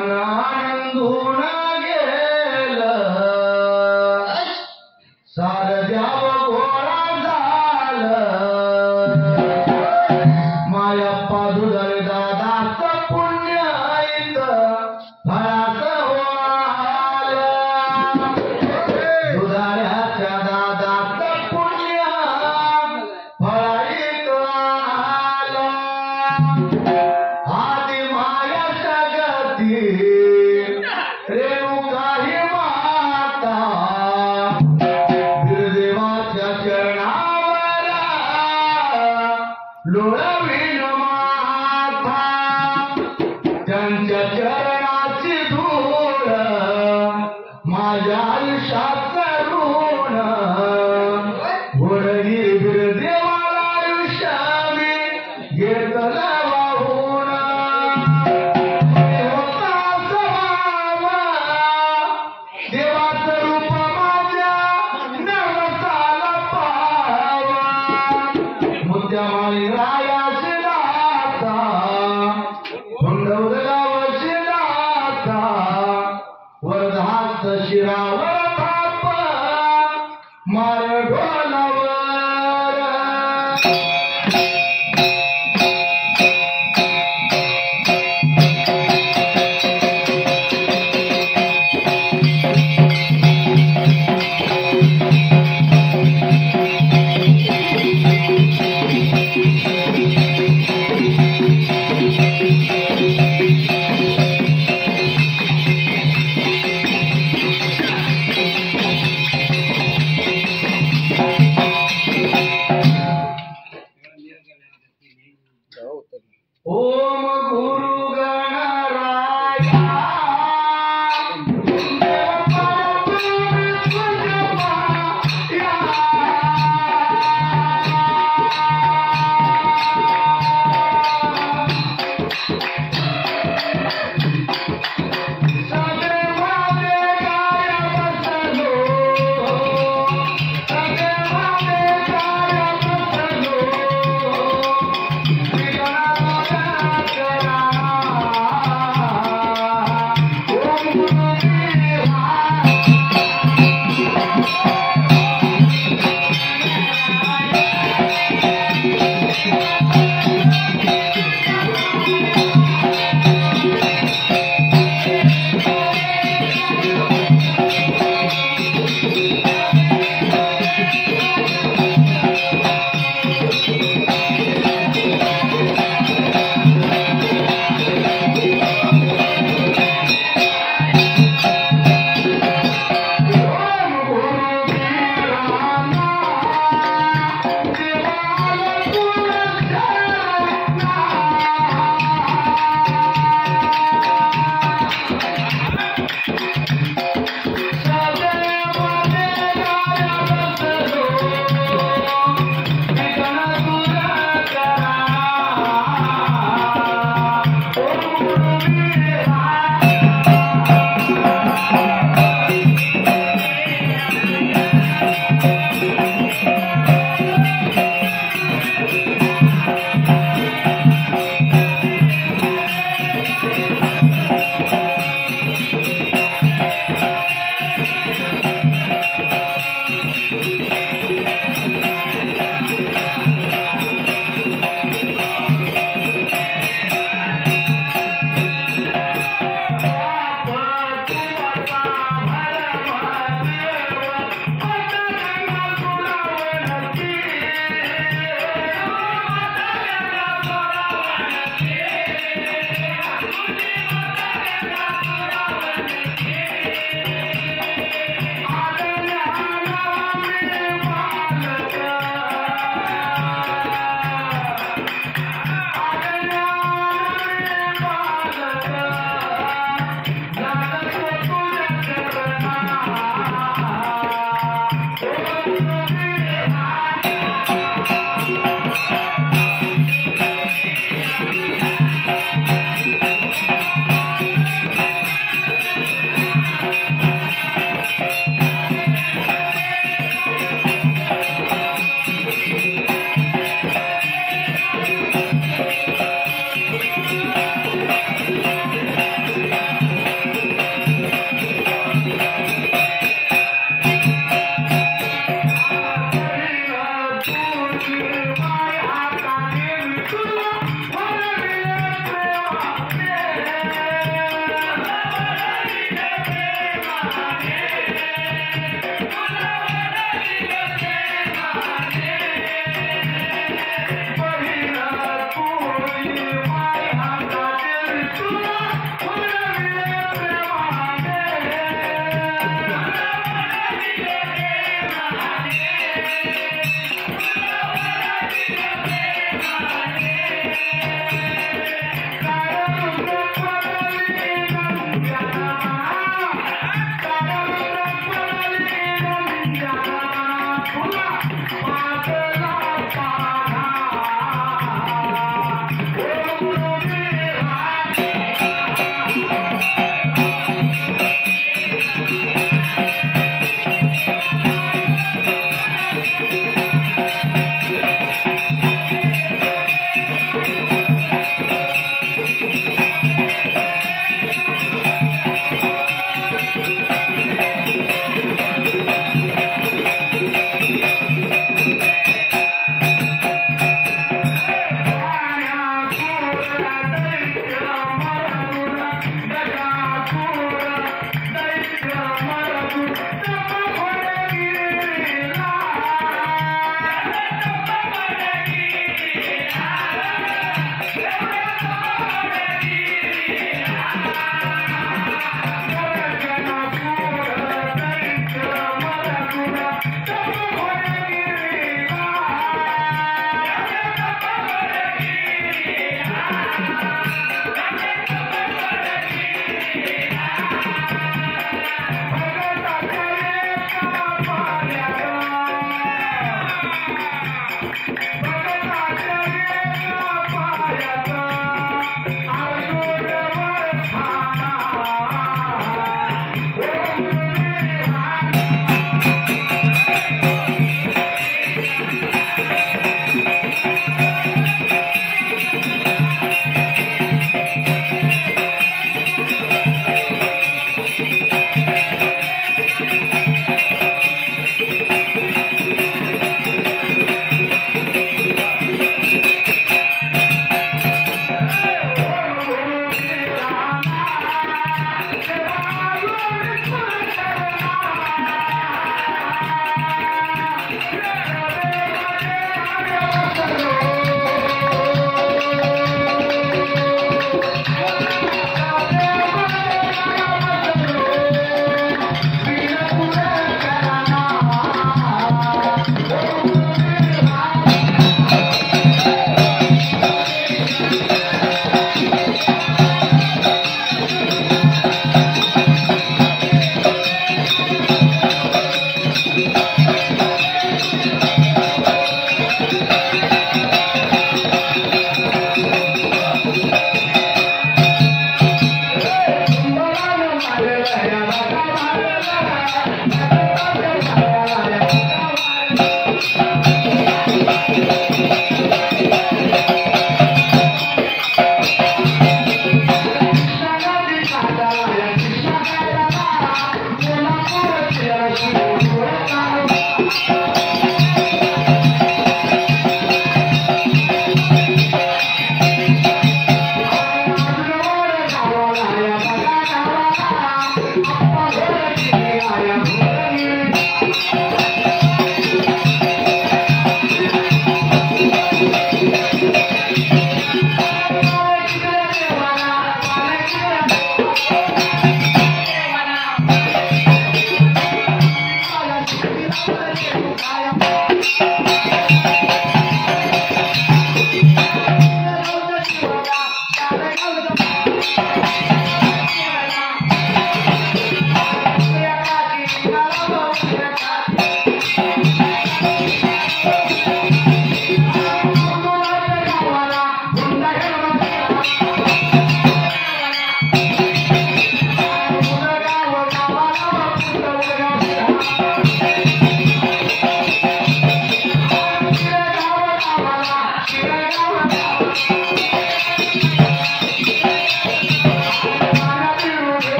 मनानंदून गेलं सार द्याव गोळा झालं मायप्पा दुधर दादाच पुण्य फळाच आलं दुधाऱ्याच्या दादाच पुण्य फळाईत आलं आदि माया जगती रेणुका ही माता वीरदेवाच्या चरणावर लोळवीन माथा त्यांच्या चरणाची धूळ माझ्या आयुष्यात ऋण घोडगी वीरदेवाला आयुष्य मी घेतलं वाहून देवाचं रूप माझ्या नवसाला पाहावा मुद्द्यामाळी रायाची दाता हुंडवल्यावरची दाता वरधास्त शिरावर थाप मार ढोलावर Thank you.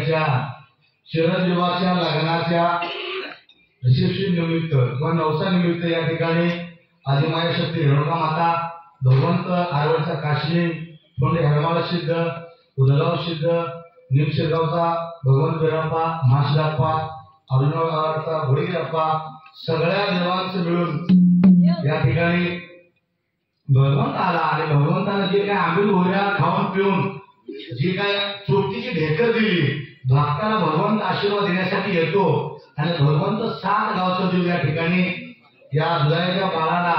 त्यांच्या शरदविवाहाच्या लग्नाच्या रिसेप्शन निमित्त किंवा नवसा निमित्त या ठिकाणी आदिमाया शक्ती रेणुका माता, भगवंत आरवडचा काशिनी, कोंडे हरमाळ सिद्ध, उदगाव सिद्ध, निमशिरगावचा भगवंत बिराप्पा, माशदाप्पा, अरुणगावचा घोडीगिराप्पा, सगळ्या देवांचं मिळून या ठिकाणी भगवंत आला आणि भगवंताने जे काय आंबील गोऱ्या खाऊन पिऊन जी काय चोटीची ढेकर दिली, भक्ताला भगवंत आशीर्वाद देण्यासाठी येतो आणि भगवंत 7 गावचं देव या ठिकाणी या दुधाच्या बाळाला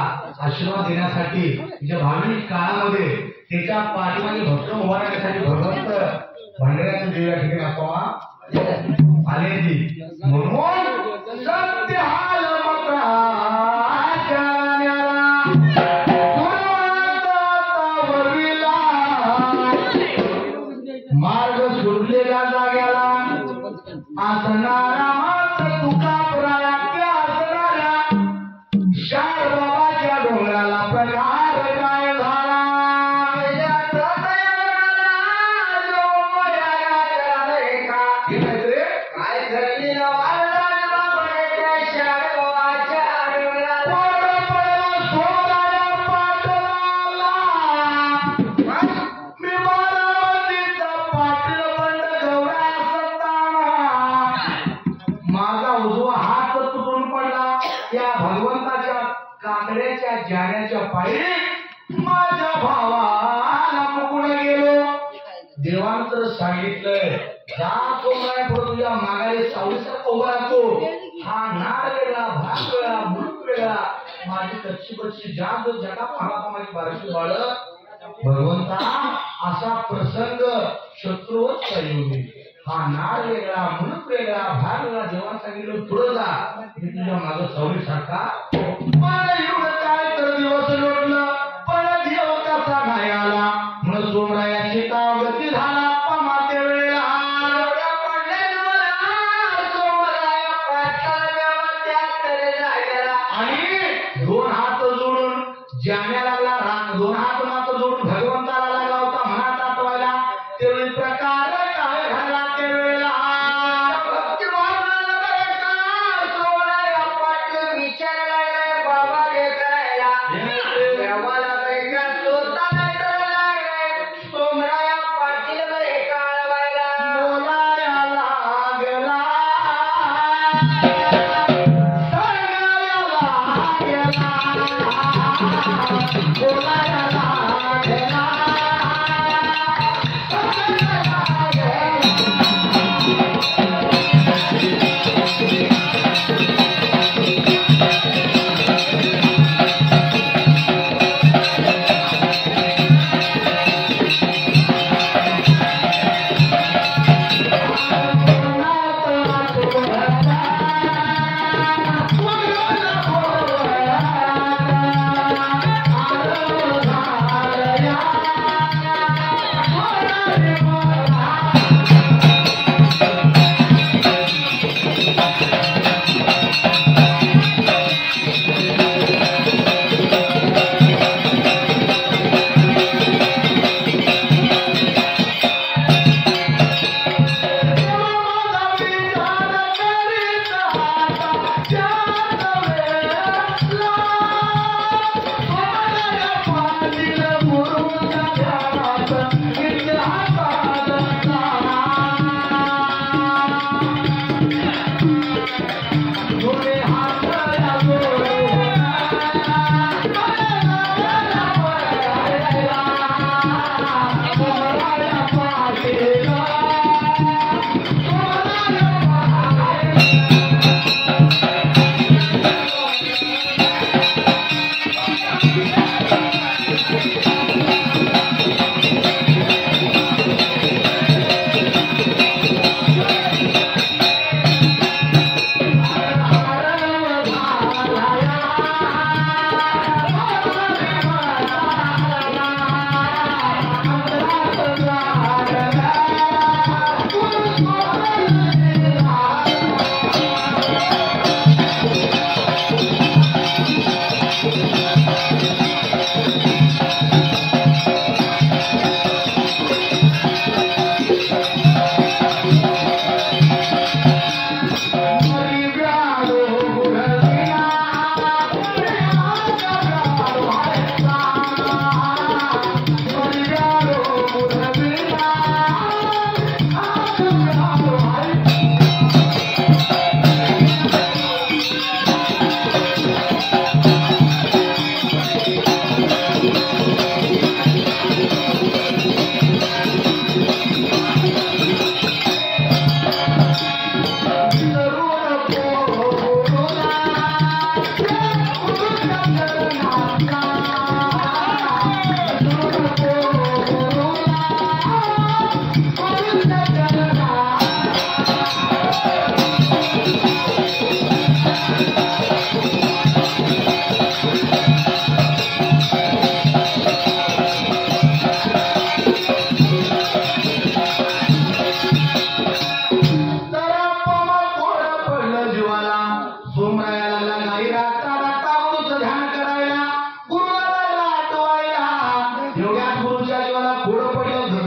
आशीर्वाद देण्यासाठी तिच्या भावी काळामध्ये त्याच्या पाठीमागे भक्त उभारण्यासाठी भगवंत भांडऱ्याचं देव या ठिकाणी आपल्याला आलेली. म्हणून सत्य हाल मार्ग सुटलेल्या जाग्याला असणारा मात्र तुका प्राया असणाऱ्या शार बाबाच्या डोंगराला प्रकार काय झाला. काय काकड्याच्या जाण्याच्या पायी माझ्या भावाला मुकुड गेलो. देवांतर सांगितलंय जा सोमवार तुझ्या मागाने सावलीसारखा उभा राहतो. हा नाड वेगळा, भाग वेगळा, मृत वेगळा, माझी कच्ची बच्ची जाग जगा पाहता माझी बारशी बाळ भगवंता असा प्रसंग शत्रूवच येऊ दे. हा नाड वेगळा, मृत वेगळा, भाग वेगळा, देवांना सांगितलं पुढे जा मी तुझ्या माग सावलीसारखा. मला एवढं काय तर दिवस लोटलं पण देव कसा नाही आला. म्हणून सोमरायाची तावगती झाला माते वेळेला. आणि 2 हात जोडून जाण्या लागला. 2 हात मात्र जोडून भगवंताला लागला होता मनात आठवायला. तेवढी प्रकार काय झाला त्यावेळेला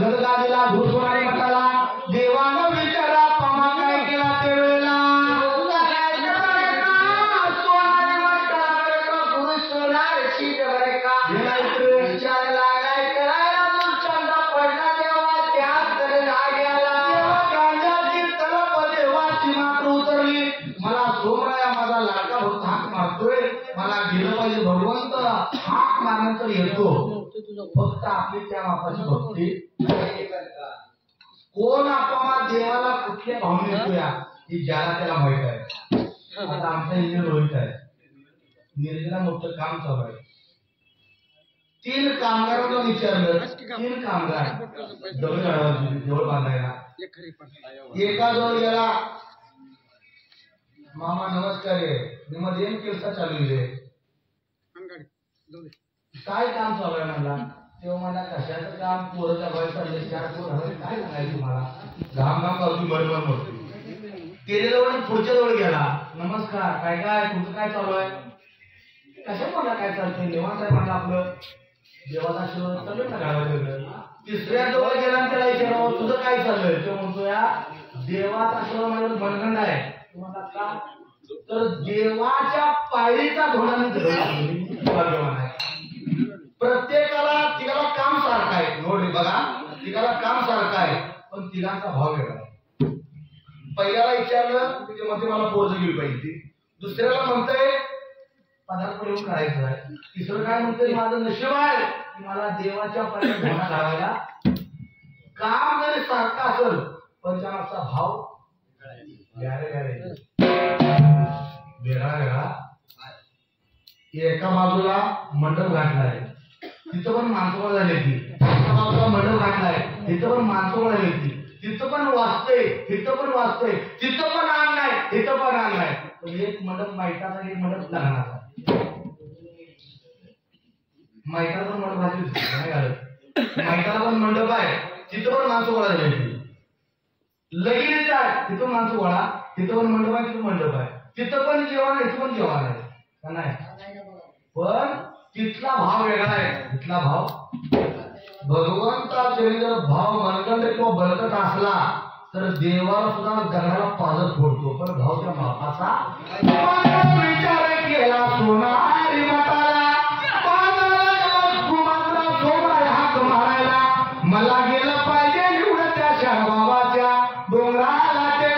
भगत गादीला घुसवारी मठाला देवानं विचारा पमा काय केला ते वेळेला सोनारी मठाला गुरु सोनारची डबरे का विचार लागाय करायला चंद पडला देवा त्याकडे लागेला गांजाची तलप देवाची मात्र उतरली मला सोमराया माझा लाडका भक्त हाक मारतोय मला गेलं पाहिजे भगवंत हाक मारण्यानंतर येतो फक्त आपली त्या बापाची भक्ती कोण आपण देवाला कुठल्या भावने येतोया ही ज्याला त्याला माहित आहे आता आमचा इंजिन रोहित आहे निर्जला मोठं काम चालू आहे 3 कामगारांना विचारलं 3 कामगार जवळ बांधायला एका जवळ गेला मामा नमस्कार आहे निमध्ये ಏನ್ ಕೆಲಸ चालू ಇದೆ काय काम चालू आहे मला तेव्हा मला कशाचं काम पोरं जवळ चालले 4 पोर हवे काय सांगायचं तुम्हाला घाम घाम करतो मरमर मरतो तेरेजवळ पुढच्या जवळ गेला नमस्कार काय काय तुमचं काय चालू आहे कशा मला काय चालतंय निवांत आहे मला आपलं देवाचा आशीर्वाद चालू ना गावाला तिसऱ्या जवळ गेला त्याला विचारावं तुझं काय चाललंय तो म्हणतो या देवाचा आशीर्वाद माझ्यावर मनगंड आहे तुम्हाला का तर देवाच्या पायरीचा घोडाने धरला प्रत्येकाला तिला काम सारखं आहे नोड बघा तिला काम सारखं आहे पण तिघांचा भाव वेगळा आहे पहिल्याला विचारलं ते म्हणते मला पोरं गेली पाहिजे दुसऱ्याला म्हणतंय पदार्थ येऊन करायचं आहे तिसरं काय म्हणतंय माझं नशीब आहे की मला देवाच्या पायरीत घोडा लावायला काम जरी सारखं असेल पण त्याचा भाव वेगळा एका बाजूला मंडप घातलाय तिथं पण माणसं झाली ती एका बाजूला मंडप घातलाय तिथं पण माणसं झाली ती तिथं पण वाचतंय तिथं पण वाचतंय तिथं पण आण नाही तिथं पण आण नाही पण एक मंडप माहिताचा एक मंडप लग्नाचा माहिताला पण मंडप घातली नाही घालत माहिताला पण मंडप आहे तिथं पण माणसं गोळा झाली ती लगीन येतात तिथं माणसं गोळा तिथं पण मंडप आहे तिथं मंडप आहे तिथं पण जेवण आहे तिथं पण जेवण आहे का नाही पण तिथला भाव वेगळा आहे तिथला भाव भगवंताचा जर भाव मनगंड किंवा बलकट असला तर देवाला सुद्धा गणाला पाजत फोडतो पण भाव त्या बापाचा विचार केला सोनारी मठाला हाक मारायला मला गेलं पाहिजे निवड त्या शहाबाबाच्या डोंगराला ते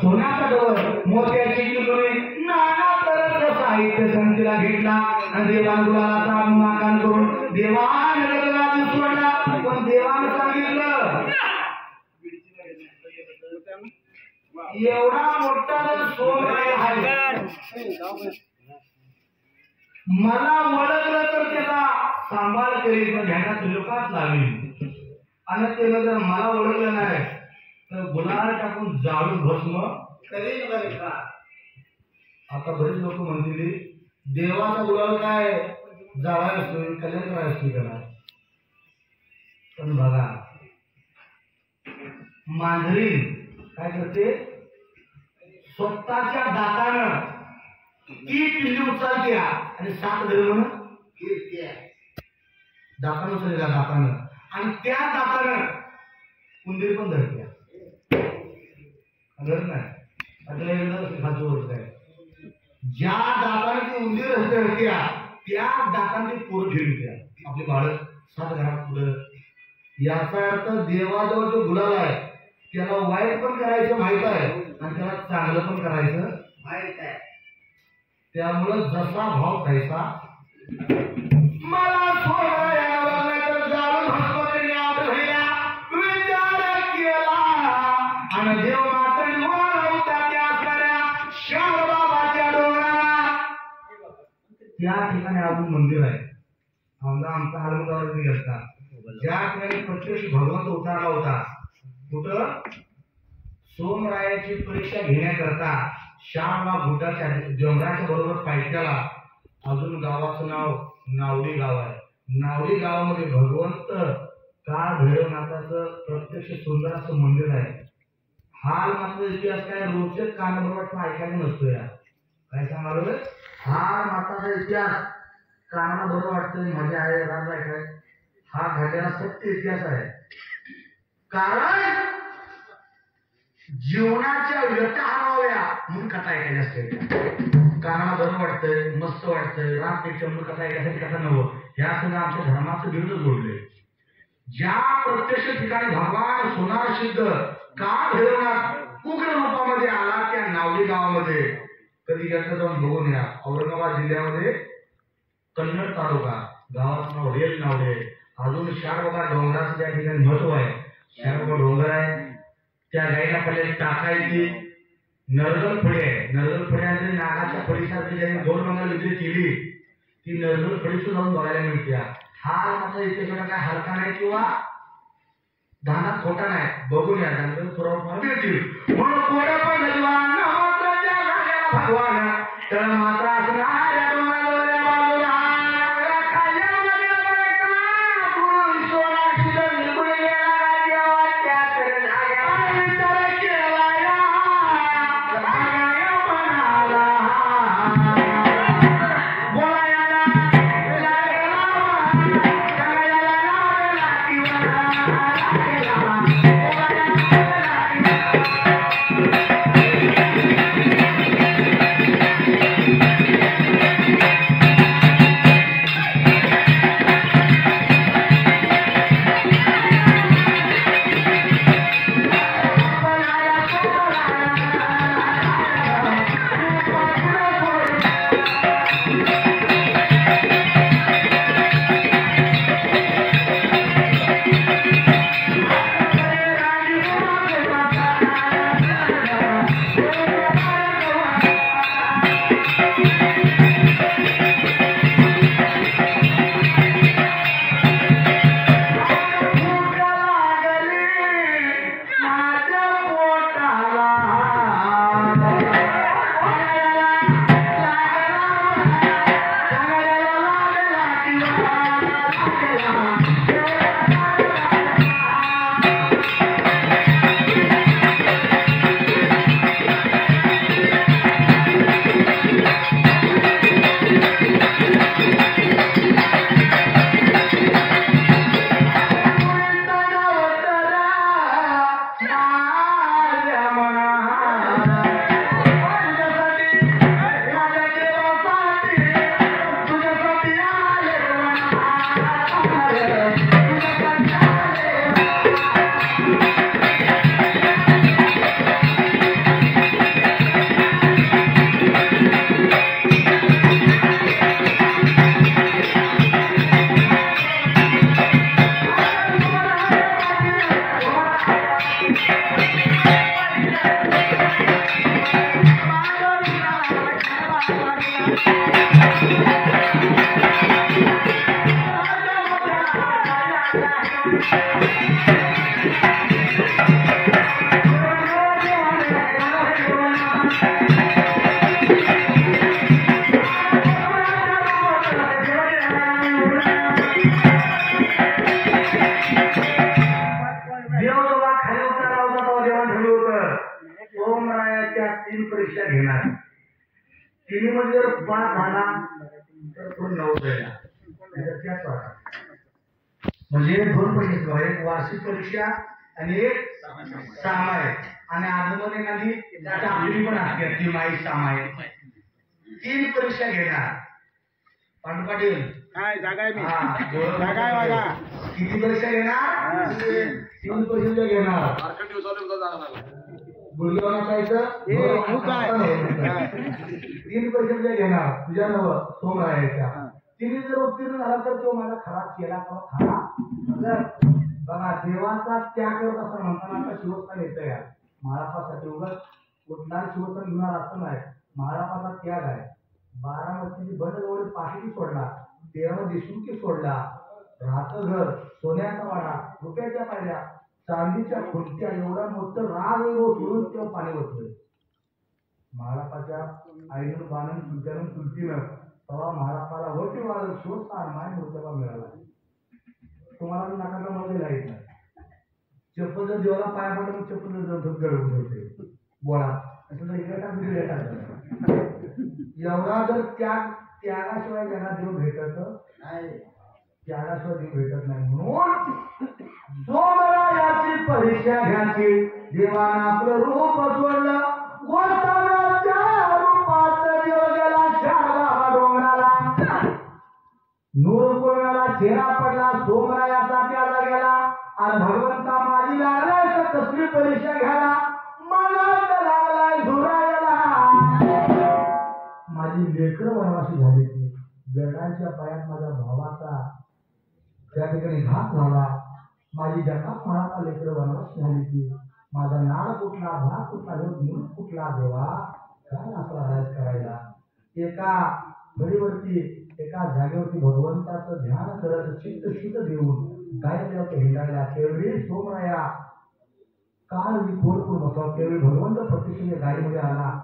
सोन्याचा डोर मोत्याची किल्लोरी नाना तऱ्हेचं साहित्य संतीला घेतला आणि देवान गुलालाचा अभिमान करून देवान आधी सोडला पण देवानं सांगितलं एवढा मोठा सोमराय आहे मला ओळखलं तर त्याला सांभाळ करीत ध्यानात लोकात लावी आणि त्याला जर मला ओळखलं नाही तर गुलाल टाकून जाळून भस्म करेल बरं का. आता बरेच लोक म्हणतील देवाचा गुलाल काय जाळा असतो कल्याण करायला असतो त्याला. पण बघा मांजरी काय करते स्वतःच्या दातानं ती पिल्ली उचलते आणि सात धरून दातानं उचलल्या दातानं आणि त्या दातानं उंदीर पण धरते धरत नाही आपल्याला ज्या दाताने ती उंदीर धरते त्या दाताने ती पोरं ठेवत्या आपली बाळ सात घरात पुढं. याचा अर्थ देवाजवळ जो गुलाल आहे त्याला वाईट पण करायचं माहित आहे आणि त्याला चांगलं पण करायचं माहित आहे. त्यामुळं जसा भाव तैसा मला आणि देव मात्र त्या ठिकाणी अजून मंदिर आहे. आमचा हालमगावर गेलता ज्या ठिकाणी प्रत्यक्ष भगवंत उतारला होता कुठं सोमरायाची परीक्षा घेण्याकरता श्यामला भूटाच्या डोंगराच्या बरोबर पायथ्याला अजून गावाचं नाव नावडी गाव आहे. नावडी गावामध्ये भगवंत काळ भैरवनाथाचं प्रत्यक्ष सुंदर असं मंदिर आहे. हाल मात्र इतिहास काय रोचक कानाबरोबर ऐकायला नसतो या काय सांगाल हा माताचा इतिहास काना बरोबर वाटतंय मजा आहे राज आहे काय हा घडलेला सत्य इतिहास आहे. कारण जीवनाच्या व्यथा हरवाव्या म्हणून कथा ऐकायची असते. कानाला बरं वाटतंय मस्त वाटतंय रामपेक्षा म्हणून कथा ऐकायसाठी कथा नव्हतं ह्या सगळं आमच्या धर्माचं विरुद्ध जोडले. ज्या प्रत्यक्ष ठिकाणी भगवान सोनार सिद्ध का भैरवनाथ उग्र रूपामध्ये आला त्या नावडी गावामध्ये कधी गेलं जाऊन बघून या. औरंगाबाद जिल्ह्यामध्ये कन्नड तालुका गावाचं नाव रेल नावडे. अजून शारबाबा डोंगराचं त्या ठिकाणी महत्व आहे. शारबाबा डोंगर आहे त्या गाईला पहिले टाकायची नरगल फळी आहे. नरगल फळी आणि नागाच्या फळीसारखी ज्यांनी दोन मंगल विक्री केली ती नरगल फळी सुद्धा जाऊन बघायला मिळते. हा मात्र इथे काय हलका नाही किंवा धानात खोटा नाही बघून या त्यानंतर पुरावा मिळतील म्हणून कोण पण भगवान तर मात्र असणार तीन परीक्षा घेणार तिन्ही मध्ये जर पास झाला तर तो 9 द्यायला म्हणजे 2 परीक्षा एक वार्षिक परीक्षा आणि एक सामायिक आणि आजमध्ये एखादी चाचणी पण असते तिमाही सामायिक 3 परीक्षा घेणार पांडू पाटील काय जागा आहे मी जागा आहे बघा किती परीक्षा घेणार 3 परीक्षा घेणार गुडघेवाला जायचं 3 परीक्षा घेणार तुझ्या नव सोमरायाच्या तिने जर उत्तीर्ण झाला तर तो माझा खराब केला किंवा खरा बघा देवाचा त्याग करत असं म्हणताना आता शिवस्थान येतं या महाराष्ट्रासाठी उगाच कुठला शिवस्थान घेणार असं नाही महाराष्ट्राचा त्याग आहे बारामतीची बंडजवळ पाठी सोडला 13 देशमुखी सोडला राहतं घर सोन्याचा वाडा रुपयाच्या पायऱ्या चांदीच्या खुर्च्या एवढा मोठं राग सोडून तेव्हा पाणी होतलं महाराष्ट्राच्या आईनं बाणन चुलत्यानं चुलतीनं तेव्हा महाराष्ट्राला वटी वाढ शिवस्थान माय मोर्चाला मिळाला तुम्हाला नाकाला मध्ये राहील नाही चप्पल जर देवाला पाया पडलं मग चप्पल गळून ठेवते बोळा असं एवढा जर त्यागाशिवाय त्यांना देव भेटत नाही त्यागाशिवाय देव भेटत नाही म्हणून सोमरायाची परीक्षा घ्यायची देवानं आपलं रूप सोडलं रूपात देव गेला शारदा डोंगराला नूर कोणाला चेहरा पडला सोमरायाचा त्याला गेला आणि भगवंता माझी लागलाय तर कसली परीक्षा घ्यायला मला लागलाय धुरायला माझी लेकरं वनवासी झाली ती जगाच्या पायात माझ्या भावाचा त्या ठिकाणी घात झाला माझी जगात महाता लेकरं वनवासी झाली ती माझा नाळ कुठला भाग कुठला मूळ कुठला देवा काय आपला राज करायला एका घडीवरती एका जागेवरती भगवंताचं ध्यान करत चित्त शुद्ध देऊन गायला हिंडायला त्यावेळी सोमराया काल विखोरपूर बसवा त्यावेळी भगवंत प्रत्यक्षाने गाडीमध्ये आला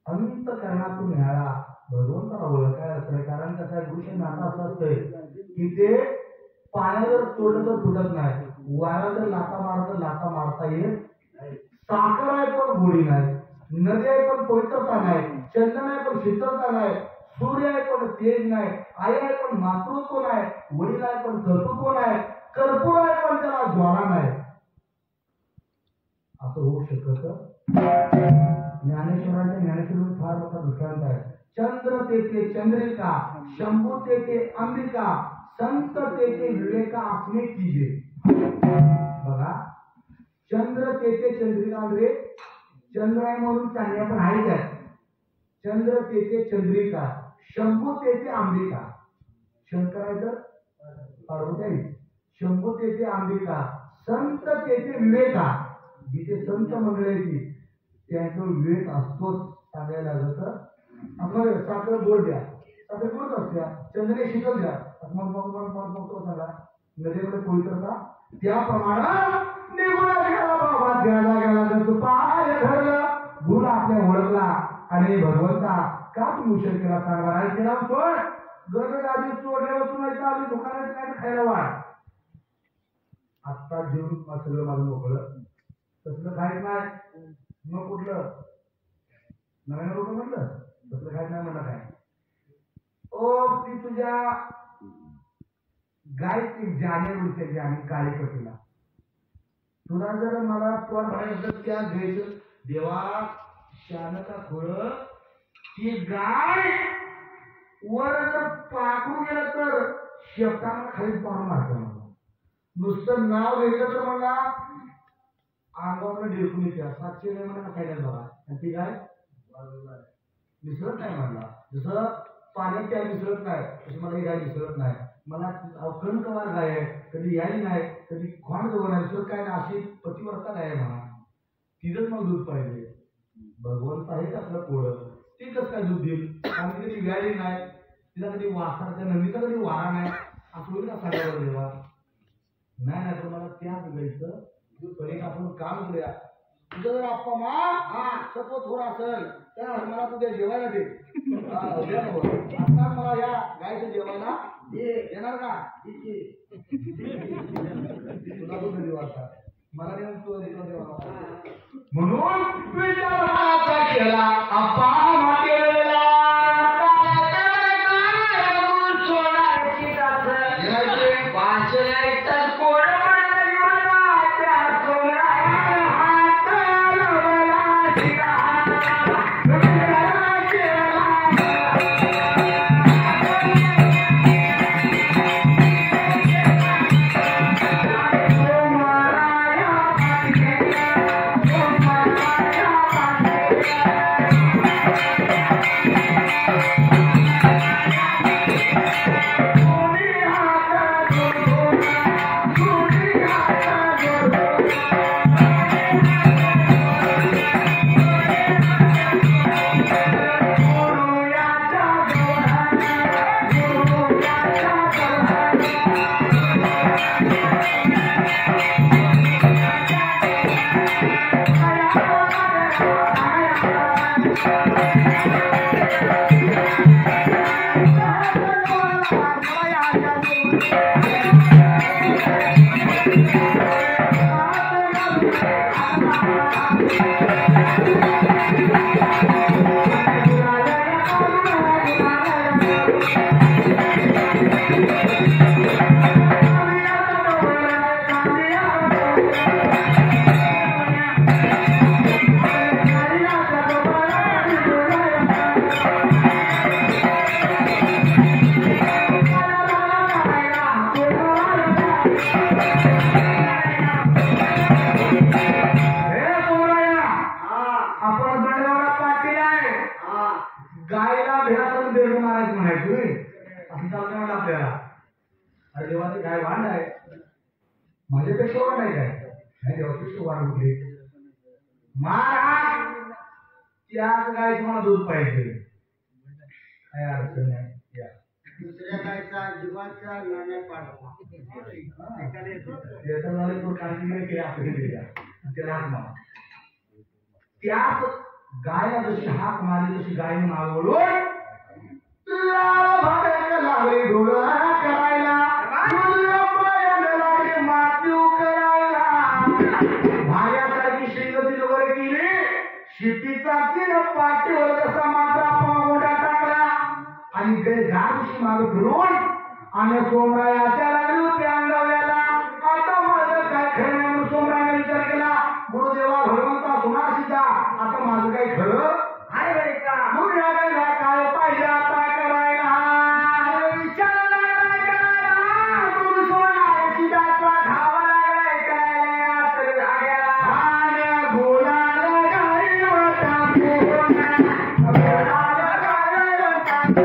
अंत करणातून मिळाला भगवंताला ओळखायला असतं कारण त्याचा गुरुशी नाता असं असतंय की ते पाण्यात जर तोडलं तर फुटत नाही वारा जर लाता मारता येत साखर आहे पण गोडी नाही नदी आहे पण पवित्रता नाही चंदन आहे पण शीतलता नाही सूर्य आहे पण तेज नाही आई आहे पण मातृत्व नाही वडील आहे पण कर्तृत्व नाही कर्पूर आहे पण त्याला ज्वाला नाही असं होऊ शकत ज्ञानेश्वरांच्या ज्ञानेश्वरी फार मोठा दृष्टांत आहे चंद्र तेथे चंद्रिका शंभू तेथे अंबिका संत तेथे विवेका असणे कीजे बघा चंद्र तेथे चंद्रिका म्हणजे चंद्र आहे म्हणून चांगल्या पण आहेच आहे चंद्र तेथे चंद्रिका शंभू तेथे अंबिका शंकर आहे तर पार्वती शंभू तेथे अंबिका संत तेथे विवेका जिथे संत मंडळी त्यांचा विवेक असतोच सांगायला लागलं तर साखर गोड द्या साखर गोड असत्या चंद्रे शीतल द्या सांगा नदीमध्ये पवित्रता त्याप्रमाणे निघून गेला बाबा द्यायला गेला तर तू पाय धरलं गुण आपल्या ओळखला आणि भगवंता का तू उशीर केला सांगा आणि केला सोड गरज आधी सोडल्यावर तुम्हाला आधी दुकानात काय खायला वाढ आत्ता जेवून सगळं माझं मोकळं तसलं खायच नाही मग कुठलं नवीन लोक म्हटलं तसलं खायच नाही म्हणलं काय ओ ती तुझ्या गायची जाणे उडते आणि काळी पटीला तुला जर मला तोंड म्हणायचं त्या घ्यायचं देवा शानका खोळ ती गाय वर जर पाकून गेलं तर शेपटाला खाली पाहून मारतो मला नुसतं नाव घ्यायचं तर मला अंगावर डेकून येते 700 नाही म्हणा खायला बघा आणि ती गाय मिसळत नाही म्हणला जसं पाण्यात त्या मिसळत नाही तशी मला ही गाय मिसळत नाही मला कणकवार गाय आहे कधी यायली नाही कधी खोंड जवळ नाही दुसरं काय नाही अशी पतिव्रता गाय आहे म्हणा तिथंच मला दूध पाहिजे भगवंत आहे असलं कोळं ती कसं काय दूध देईल आणि कधी व्यायली नाही तिला कधी वासा त्या नंदीचा कधी वारा नाही असं ना सांगायला देवा नाही नाही तुम्हाला त्याच घ्यायचं पहिले आपण काम करूया तुझं जर आप्पा मा सपोज थोडा असेल तर मला तुझ्या जेवायला दे आता मला या गायचं जेवायला येणार का तुला तो घरी वाटता मला देऊन तो म्हणून विचाराचा केला आप्पा गायला भेटातून देव मारायचं म्हणायचं असं चालतं म्हणलं आपल्याला अरे देवाची गाय वाढ आहे माझ्यापेक्षा वाढ आहे काय नाही देवापेक्षा वाढ उठली महाराज त्याच गाय तुम्हाला दूध पाहिजे काय अडचण नाही या दुसऱ्या गायचा जीवाचा निर्णय पाडवा त्याचा झाले तो काळजी केली आपल्याला त्याला त्याच गायला जशी हाक मारली तशी गायने मागवलो लागले डोळा करायला लागले मातीव करायला माझ्यासारखी श्रीगती वर केली शेतीचा तीन पाठीवर कसा माझा मोठा टाकला आणि ते झाडशी मागे फिरून आणि सोमरायाच्या लागली होती अंगाव्याला आता माझं काय खरं म्हणून सोमरायाने विचार केला गुरुदेवा भगवंता सुनार सीता आता माझं काही खरं आहे बाई का मग या काय पाहिजे आता करायला विचारला करायला गुरु सोनार सीताचा घावा लागलाय करायला आणि बोलायला गाई होता बोलायला गाई होता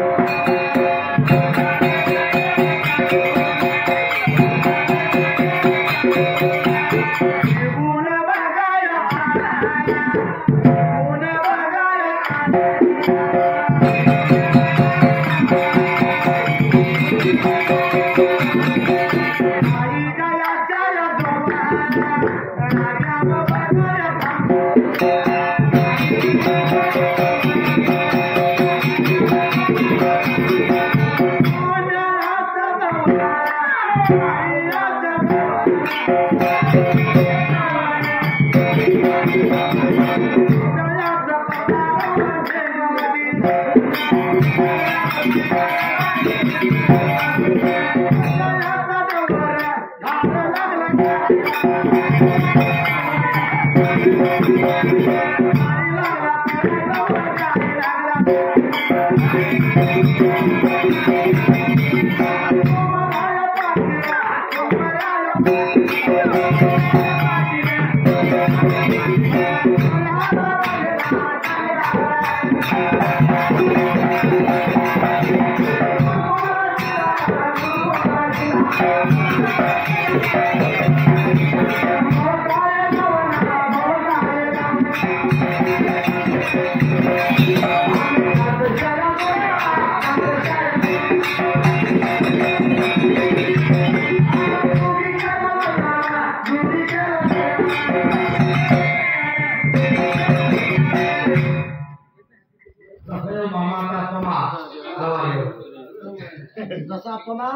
सापना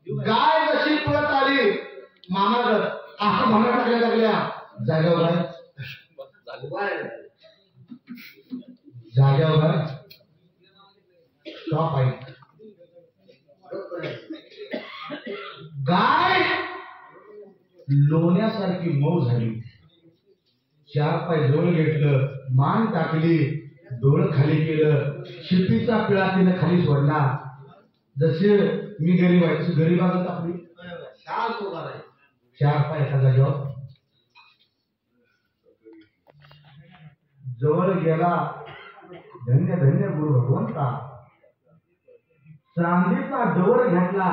गाय जशी पळत आली मामाकडे असं भांडण टाकल्या लागल्या जाग्यावर जाग्यावर स्टॉप आहे. गाय लोण्यासारखी मऊ झाली. चार पाय जवळ घेतलं, मान टाकली, डोळं खाली केलं, शिपीचा पिळा तिने खाली सोडला. जसे मी गरीब आहे तशी गरीबागत आपली चार पाय एका जागेवर. जवळ गेला, धन्य धन्य गुरु भगवंता. चांदीचा डवर घेतला,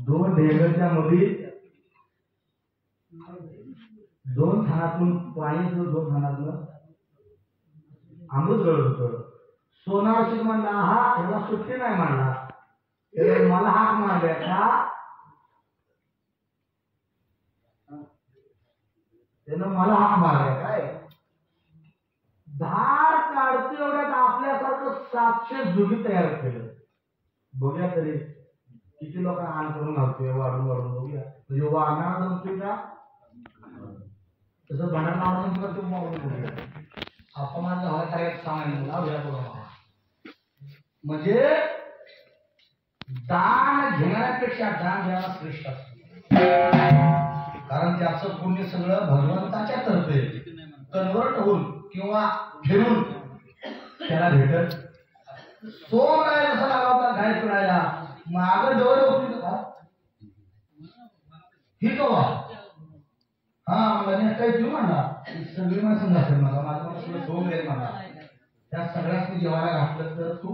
दोन ढेगरच्या मध्ये दोन थानातून पाणी, दोन थानातून अमृत गळत होतं. सोनावशी म्हणला हा ह्याला सुट्टी नाही म्हणला, मला हाक मारल्या का त्यानं मला हाक मारल्या काय. धार काढतो एवढ्यात आपल्यासारखं 700 जुगी तयार केलं. बघूया तरी किती लोक आण करून घालतोय, वाढून वाढून बघूया. म्हणजे वाढणार जमतोय का तसं भांडण लावून तुला तू बघूया. अपमान झाला काय सांगायला म्हणजे दान घेण्यापेक्षा दान द्यायला श्रेष्ठ असतं. कारण त्याचं पुण्य सगळं भगवंताच्या तर्फे कन्वर्ट होऊन किंवा फिरून त्याला भेटत. सोम राहायला जसा लागला होता गाय पिळायला, माग डोळे होती का ही कवा हा मला काही तू म्हणला सगळी मला समजा मला माझं सगळं सोम देत म्हणा. त्या सगळ्यात मी जेवायला घातलं तर तू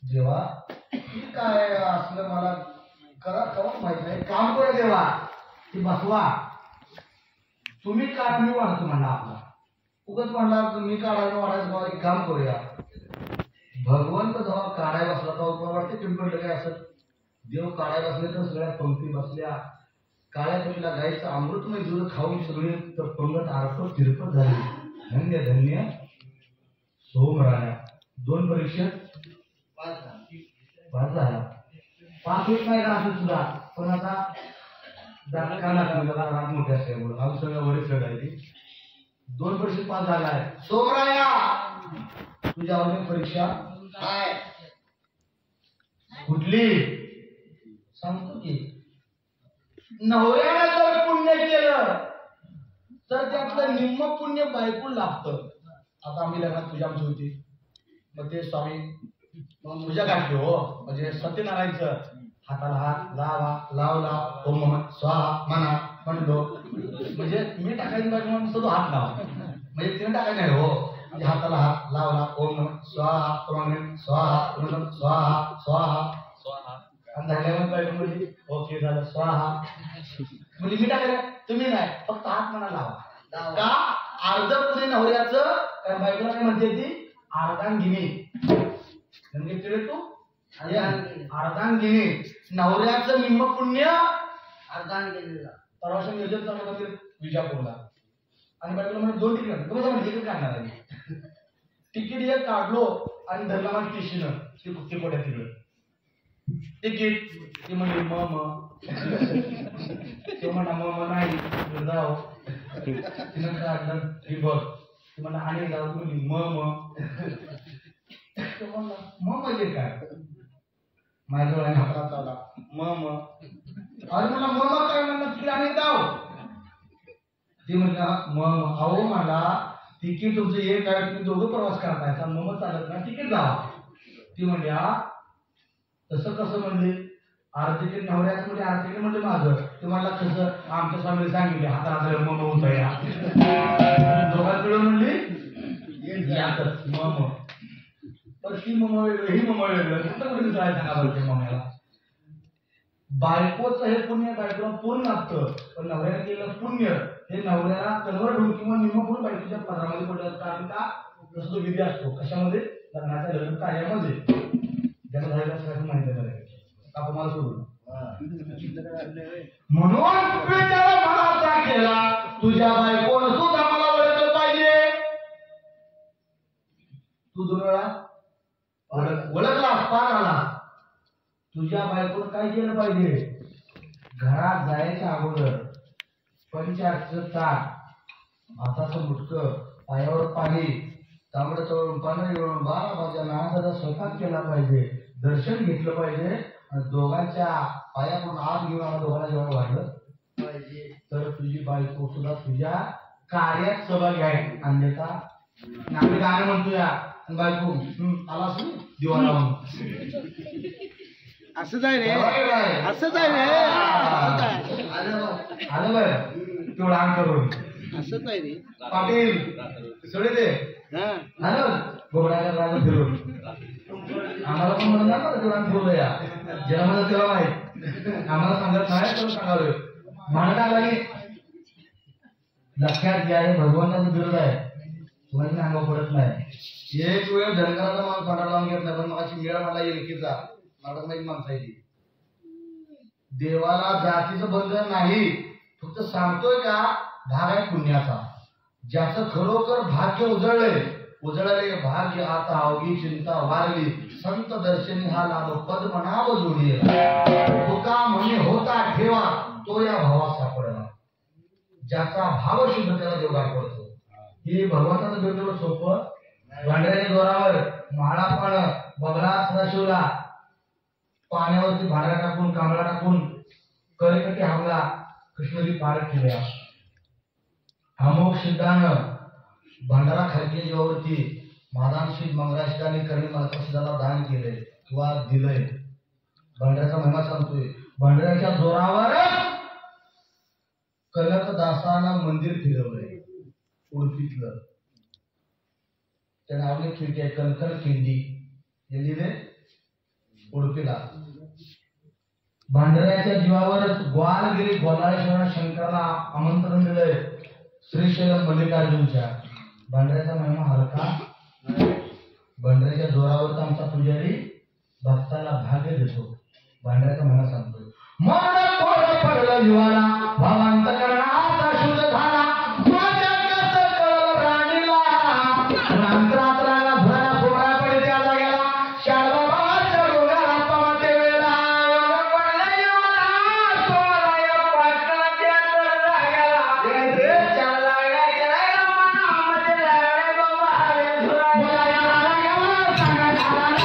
जेव्हा काय असलं मला करा कवा माहित नाही. काम करा देवा ती बसवा, तुम्ही काढ मी वाढतो म्हणला. आपला उगच म्हणला मी काढायला वाढायचं एक काम करूया. भगवंत जेव्हा काढायला बसला तेव्हा वाटते चिंपडलं काय असं. देव काढायला बसले तर सगळ्या पंक्ती बसल्या. काळ्या तुला गायचं अमृतमय दूध खाऊन सगळे तर पंगत आरपत तिरपत झाली. धन्य धन्य सोमराया. 2 परीक्षेत पास झाला. 5 होत नाही का असं सुद्धा, पण आता रात मोठ्या असल्यामुळे आम सगळं वरीच लढायची. 2 परीक्षेत पास झालाय सोमराया. तुझ्या अजून परीक्षा काय कुठली सांगतो की. नवऱ्याने जर पुण्य केलं तर त्यातलं निम्म पुण्य बायकून लागतं. आता आम्ही लग्नात पूजा आमची होती, मग ते स्वामी पूजा घातली हो. म्हणजे सत्यनारायणचं हाताला हात लावा लावला ओम नमः स्वाहा म्हणा म्हणलो. म्हणजे मी टाकायची बायको म्हणून तो हात लावा, म्हणजे तिने टाकायचं नाही हो. म्हणजे हाताला हात लावला ओम नमः स्वाहा ओम स्वाहा ओम स्वाहा स्वाहा स्वाहा आणि झाल्यावर बायको म्हणजे ओके झालं स्वाहा. म्हणजे मी टाकायला तुम्ही नाही, फक्त हात म्हणा लावा का. अर्ध पुणे नवऱ्याचं काय बायकोला काय म्हणते ती अर्धांगिनी. म्हणजे तिथे तू अर्धांगिनी नवऱ्याचं निम्म पुण्य अर्धांगिनीला. परवाशा नियोजन चालू होतं विजापूरला आणि बायकोला म्हणजे 2 तिकीट तिकीट काढणार आहे. तिकीट एक काढलो आणि धरला माझ्या टिशीनं तिकोट्या तिकडं तिकीट. ती म्हणजे तो म्हणा नाही जाऊ. तिनं काढलं ही बघ. ती म्हणा आणि जाऊ तुम्ही म्हणजे काय माझ्याजवळ हातात आला अरे मला काय म्हणलं तिकडे आणि जाऊ. ती म्हणला अहो मला तिकीट तुमचं एक आहे, तुम्ही दोघं प्रवास करताय चालत ना तिकीट जावा. ती म्हणल्या तसं कसं म्हणले अर्ध तिकीट नवऱ्याचं म्हणजे अर्ध तिकीट म्हणले माझं. ते म्हणला कसं आमच्या स्वामीने सांगितले हाताला मम होत या दोघांकडे म्हणली मम. तर ती मम वेगळं ही मम वेगळं कुठं कुठे सांगा बरं मम्याला. बायकोचं हे पुण्य बायकोला पूर्ण लागतं, पण नवऱ्याने केलेलं पुण्य हे नवऱ्याला कन्वर्ट होऊन किंवा निम्म पूर्ण बायकोच्या पदरामध्ये पडलं. कारण का जसं तो विधी असतो कशामध्ये लग्नाच्या लग्न कार्यामध्ये ज्याला झालेलं असं माहिती आहे आपण मला सोडून. म्हणून मनाचा केला तुझ्या बायकोनं सुद्धा मला ओळखलं पाहिजे. तू 2 वेळा राग आला. तुझ्या बायकोनं काय केलं पाहिजे? घरात जायच्या अगोदर पंचाचं ताट, भाताचं मुटकं, पायावर पाणी, तांबडं तळून पाणी घेऊन 12 वाजता नानाचा स्वयंपाक केला पाहिजे, दर्शन घेतलं पाहिजे आणि दोघांच्या पायाकडून आत घेऊन आम्हाला दोघांना जेवण वाढलं पाहिजे. तर तुझी बायको सुद्धा तुझ्या कार्यात सहभागी आहे. अन्यथा आम्ही गाणं म्हणतो या बायको आला असं दिवा लावून असंच आहे रे, असंच आहे रे, आलं बरं तेवढं अंग करून असंच आहे रे पाटील सोडे दे. आलं घोड्याला राजा फिरून आम्हाला पण म्हणून ना तेवढा फिरवलं या जन्माला तेव्हा माहित आम्हाला सांगत नाही तर सांगावे म्हणता लागे. लक्षात घ्या हे भगवंताचं विरोध आहे. तुम्हाला अंग पडत नाही. एक वेळ धनगराचा माणूस भांडा लावून घेत नाही पण माझी मेळा मला एलकीचा नाटक नाही माणसाची. देवाला जातीचं बंधन नाही. फक्त सांगतोय का भाग आहे पुण्याचा. ज्याचं खरोखर भाग्य उजळले भाग्य आता अवघी चिंता वारली. संत दर्शनी हा लाभ पद्मनाभ जोडीला. तुका म्हणे होता ठेवा तो या भावात सापडला. ज्याचा भाव शुद्ध त्याला देव पडतो. हे भगवंताचं भेटलं सोपं. भांड्याच्या जोरावर महाळापण बगला सदाशिवला पाण्यावरती भांडा टाकून कांबळा टाकून करेकटी हमला कृष्णजी पार केल्या. अमोघ सिद्धानं भंडारा खडके जीवावरती मादानशील मंगराशिकाने करणे मालकाशिदाला दान केले किंवा दिलंय. भंडाऱ्याचा महिमा सांगतोय. भंडाऱ्याच्या जोरावर कनकदासानं मंदिर फिरवलंय उडपीतलं. त्या नावाने खिडकी आहे कणकण खिंडी हे लिहिले उडपीला. भांडाऱ्याच्या जीवावरच ग्वालगिरी गोलाळेश्वर शंकराला आमंत्रण दिलंय श्रीशैलम मल्लिकार्जुनच्या. भांडाऱ्याचा महिमा हलका. भांडाऱ्याच्या जोरावर आमचा पुजारी भक्ताला भाग्य देतो. भांडाऱ्याचा महिमा सांगतोय. मन कोड पडलं जीवाला भावांत करणाचा शुद्ध झाला. माझ्या कसं कळलं राणीला रांत्रात्राला धुरा सोळा पडे त्या जाग्याला शाळबाबाच्या डोळ्याला पावते वेळा पडलं जीवाला सोळा पाटला त्या जाग्याला चालला गेला मनामध्ये लागले बाबा धुरा गेला सांगा झाला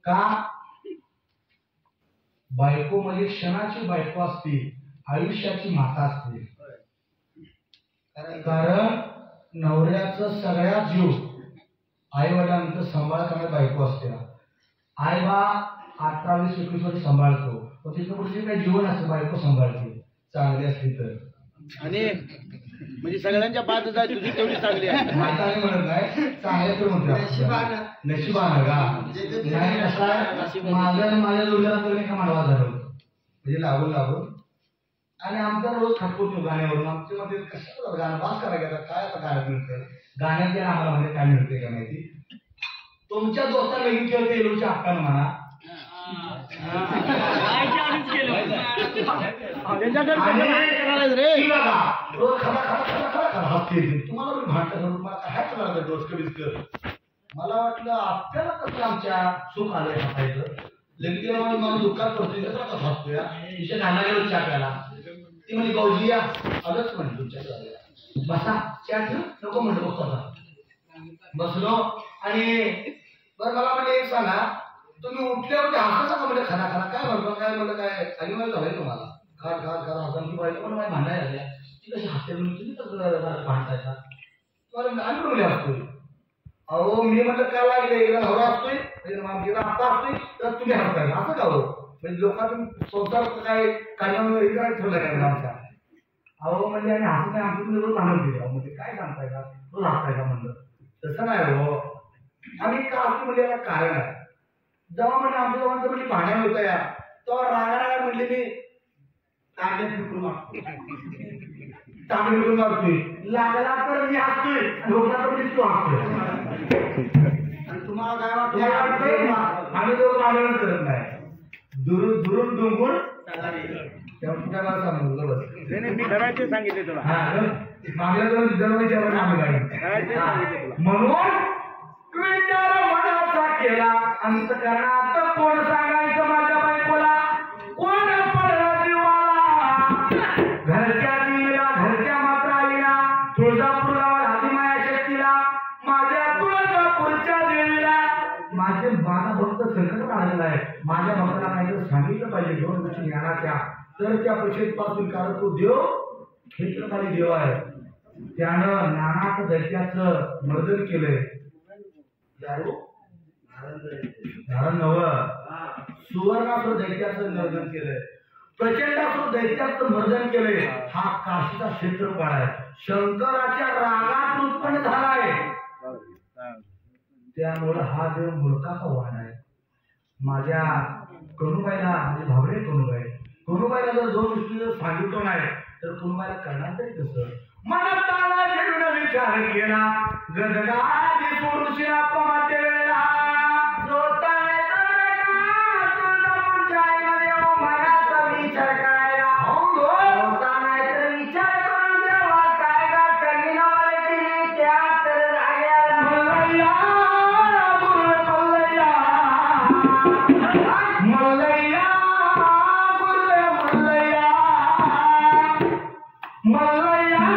का बायको म्हणजे क्षणाची बायको असते, आयुष्याची माता असते. कारण नवऱ्याचं सगळ्यात जीव आई वडिलांचं सांभाळ करणारी बायको असते. आई बा 18-20-21 वर्ष सांभाळतो, पण तिथं पुढचे काही जीवन असतं बायको सांभाळते चांगली असली तर. आणि म्हणजे सगळ्यांच्या बाद तुझी तेवढी चांगली आहे. माताने म्हणत नाही, चांगल्या तर म्हणतो नशिबानं का नाही. कसा माझ्या जोडीला तर नाही का मानवा झालं म्हणजे लागून आणि आमचा रोज खटपट गाण्यावरून आमच्या मध्ये कशाला गाणं बास करायला गेला काय आता गाण्यात मिळतं गाण्याच्या आम्हाला मध्ये काय मिळते का माहिती. तुमच्या दोस्ताला लगीन केलं ते एलोच्या हक्कानं म्हणा. मला वाटलं आपल्याला कसं आमच्या सुख आलंय हसायचं लगेच मला दुःखात पडतोय कसं हसतोय तिच्या गाणं गेलो चहा प्याला. ती म्हणजे गौजी या आलंच म्हणजे तुमच्या बसा चहा ठेव नको म्हणतो बसलो आणि बरं मला म्हणजे एक सांगा तुम्ही उठल्यावर हसायचा का म्हणजे खाना काय म्हणतो काय म्हणलं काय खाली मला झालंय तुम्हाला खा हसा की बायको पण माझ्या भांडायला लागल्या ती कशी हसते तुम्ही कसं भांडतायचा तुम्हाला आम्ही म्हणले असतोय. अहो मी म्हटलं काय लागले एकदा नवरा असतोय गेला आत्ता असतोय तर तुम्ही हसताय असं का हो म्हणजे लोकांतून संसार काय काढण्यामुळे ठेवलं काय आमच्या. अहो म्हणजे आणि हसत नाही आमचं तुम्ही रोज भांडण दिलं म्हणजे काय सांगताय का रोज हसताय का म्हणलं तसं नाही हो. आम्ही का असतो म्हणजे याला कारण आहे. जेव्हा म्हणजे आमच्या दोघांचं म्हणजे भांडण होतं या तेव्हा रागा म्हणले मी तांबे फिकून मारतोय लागला तर मी हसतोय लोकांना म्हणजे तू हसतोय. आणि तुम्हाला काय वाटतं आम्ही दोघं भांडण करत नाही दुरून डोंगून कुठे मला सांगू बस मी करायचे सांगितले तुला म्हणून विचार मनाचा केला अंतकरणात कोण सांगायचं माझ्या बायकोला कोण पडला जीवाला घरच्या देवीला घरच्या मात्र आईला तुळजापूरला आदिमाया शक्तीला माझ्या तुळजापूरच्या देवीला माझे माझा भक्त संकट आलेला आहे. माझ्या भक्ताला काहीतरी सांगितलं पाहिजे दोन गोष्टी ज्ञानाच्या तर त्या परिषदेपासून कारण तो देव क्षेत्रपाली देव आहे. त्यानं नानाचं दैत्याचं मर्दन केलंय. धारण नवं सुवर्णासुर दैत्याचं मर्दन केलंय प्रचंडासुर दैत्याचं मर्दन केलंय. हा काशीचा क्षेत्रपाळ आहे. शंकराच्या रागात उत्पन्न झालाय त्यामुळे हा देव मूर्खाचा वाण आहे. माझ्या कनुबाईला म्हणजे भावरे कनुबाईला जर दोन गोष्टी जर सांगितलं नाही तर कनुबाईला करणार तरी कसं. मनाला घेऊन विचार केला गदगादी सोडून शिरापमाच्या वेळेला विचार करायला होता नाही तर विचार करून देवा काय का कमी नावाची त्या तर जाग्याला मल्लय्या मल्लय्या मल्लय्या मल्लय्या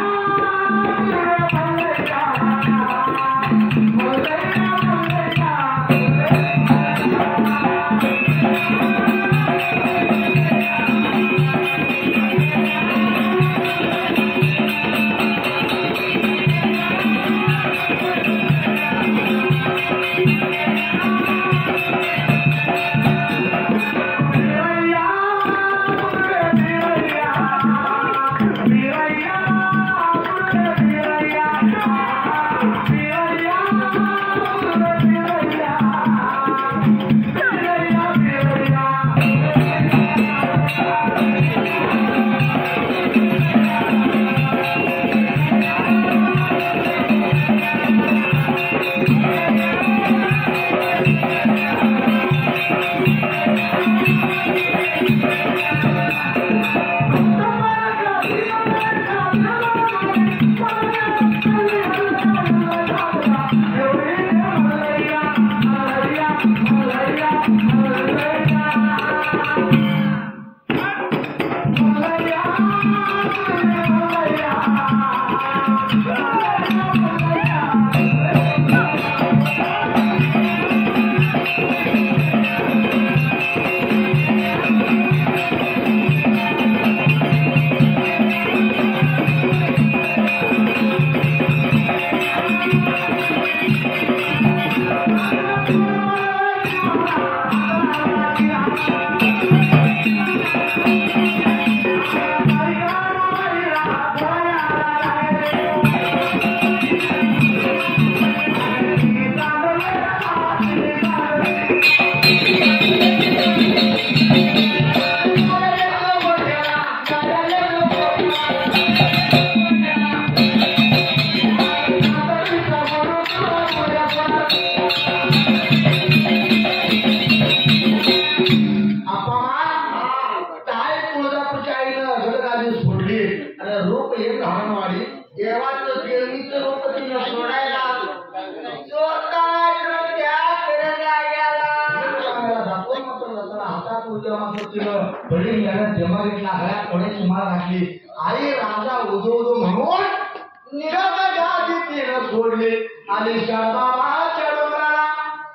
उद्यमाचं बळी याला जमा घेतला गळ्यात कोण्याची माळ घातली आई राजा उदो उदो म्हणून निराशा गादी तिनं सोडले आणि शाबाबाच्या डोंगराला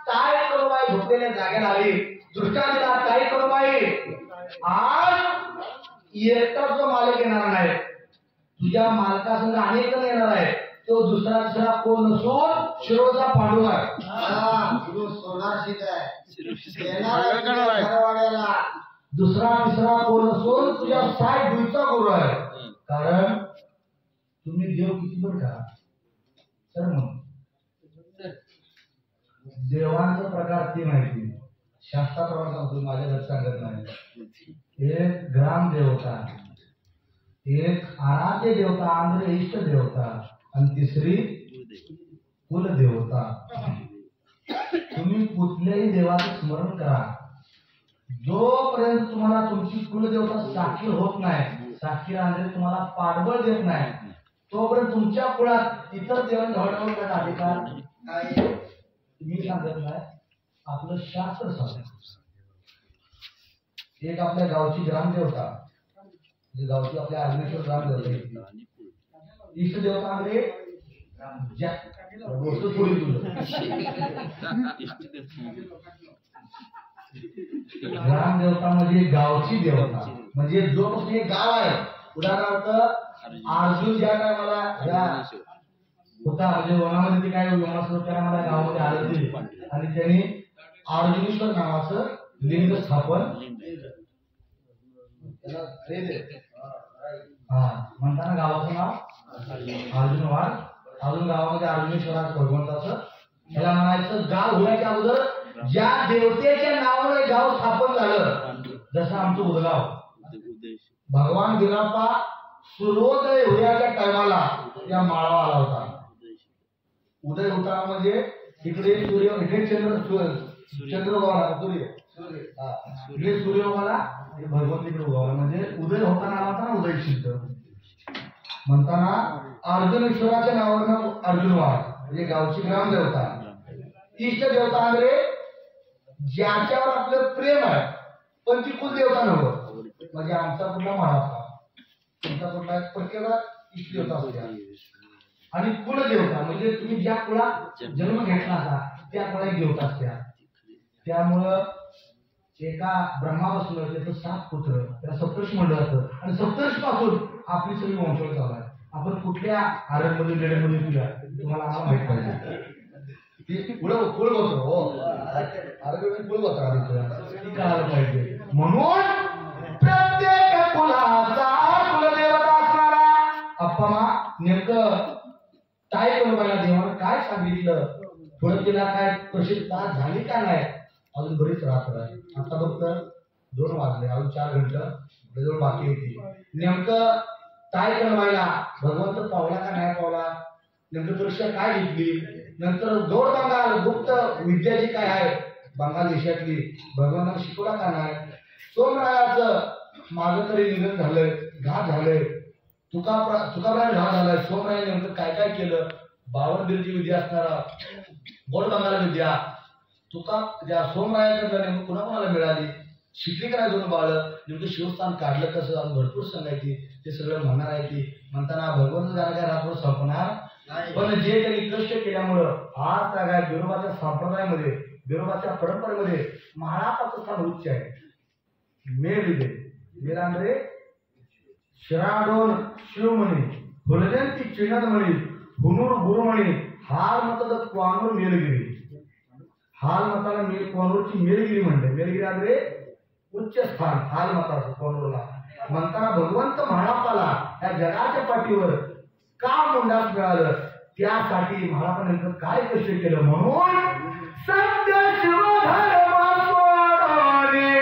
काय करू बाई झोपलेल्या जागेला आली दृष्टांतीला काय करू बाई आज एकटाच जो मालक येणार नाही तुझ्या मालकासंग अनेक जण येणार आहे तो दुसरा तिसरा कोण नसून शिरोचा पांडुरंग दुसरा तिसरा कोण नसून तुझ्या साय दुईचा गुरु आहे कारण तुम्ही देव किती पण करा तर मग देवांचा प्रकार तीन आहे शास्त्राप्रमाणे सांगतो माझ्या घरात सांगत नाही एक ग्राम देवता एक आराध्य देवता आंध्र इष्ट देवता आणि तिसरी कुलदेवता तुम्ही कुठल्याही देवाचं स्मरण करा जोपर्यंत तुम्हाला तुमची कुलदेवता साक्षी होत नाही साक्षी राहणारे तुम्हाला पाठबळ देत नाही तोपर्यंत तुमच्या कुळात इतर देवांना घडवून करण्याचा अधिकार काय तुम्ही सांगत नाही आपलं शास्त्र सांगत एक आपल्या गावची ग्रामदेवता गावची आपल्या आग्नेश्वर ग्रामदेवता इष्ट देवता म्हणजे ग्रामदेवता म्हणजे गावची देवता म्हणजे जो एक गाव आहे उदाहरणार्थ अर्जुन ज्या टायमाला होता म्हणजे वनामध्ये ते काय वनासुर त्याला मला गावामध्ये आले होते आणि त्यांनी अर्जुनेश्वर नावाचं लिंग स्थापन म्हणताना गावाचं नाव अर्जुनवाड अजून गावामध्ये अर्जुनेश्वराचं भगवंताचं याला म्हणायचं गाव होण्याच्या अगोदर ज्या देवतेच्या नावाने गाव स्थापन झालं जसं आमचं उदगाव भगवान बिराप्पा सूर्योदय होण्याच्या टायमाला त्या माळावा आला होता उदय होता म्हणजे इकडे सूर्य इकडे चंद्रगोळा सूर्य सूर्योगाला भगवंत इकडे उगवला म्हणजे उदय होताना आला होता ना उदय सिद्ध म्हणताना अर्जुनेश्वराच्या नावानं अर्जुनवाड म्हणजे गावची ग्रामदेवता इष्ट देवता म्हणजे ज्याच्यावर आपलं प्रेम आहे पण ती कुलदेवता नव्हतं म्हणजे आमचा कुठला महाराष्ट्र तुमचा कुठला प्रत्येकाला इष्ट देवता होत्या आणि कुलदेवता म्हणजे तुम्ही ज्या कुळात जन्म घेतला असा त्या कुळात देवता असत्या त्यामुळं एका ब्रह्मापासून त्याचं 7 पुत्र त्याला सप्तर्षी म्हणलं जातं आणि सप्तर्षी पासून आपली सगळी वंशवळ चालू आहे आपण कुठल्या आरंभमध्ये लेण्यामध्ये तुला तुम्हाला आम्हाला माहित पाहिजे कुळ गोत्र हो आरंभ कुळ गोत्र आधी कळायला पाहिजे म्हणून प्रत्येक कुलाचा कुलदेवता असणारा अप्पा नेमकं काय करून देवानं काय सांगितलं पुढे तिला काय प्रसिद्धता झाली का नाही अजून बरीच रात्र आहे आता फक्त 2 वाजले अजून 4 घंटे जवळ बाकी होती नेमकं काय करवायला भगवंत पावला का नाही पावला नेमकं परीक्षा काय घेतली नंतर गौड बंगाल गुप्त विद्या जी काय आहे बंगाल देशातली भगवंताने शिकवला का नाही सोमरायाचं माझं तरी निधन झालंय घात झालंय तुकाराम घात झालाय सोमराय नेमकं काय काय केलं 52 बिरची विद्या असणारा गौड बंगाल विद्या तुका त्या सोमरायाकडनं नेमकं कुणाला मिळाली शिकली का नाही 2 बाळ नेमकं शिवस्थान काढलं कसं अजून भरपूर सांगायची ते सगळं म्हणणार आहे की म्हणताना भगवंत जाणं काय रात्र संपणार पण जे त्यांनी कष्ट केल्यामुळं आज त्या काय बिरोबाच्या संप्रदायामध्ये बिरोबाच्या परंपरेमध्ये महाराष्ट्राचं स्थान उच्च आहे मेळविदे मेरांद्रे शराडोन शिवमणी फुलजंती चिन्हमणी हुनूर गुरुमणी हार मतदात क्वानूर मेलगिरी हाल मताला कोनूरची मेलगिरी म्हणते मेलगिरी म्हणजे उच्च स्थान हाल मताचं कोनूरला म्हणताना भगवंत महारापाला या जगाच्या पाठीवर का मुंडास मिळालं त्यासाठी महारापा नेमकं काय कष्ट केलं म्हणून सत्य शिवधर्म सोडोनी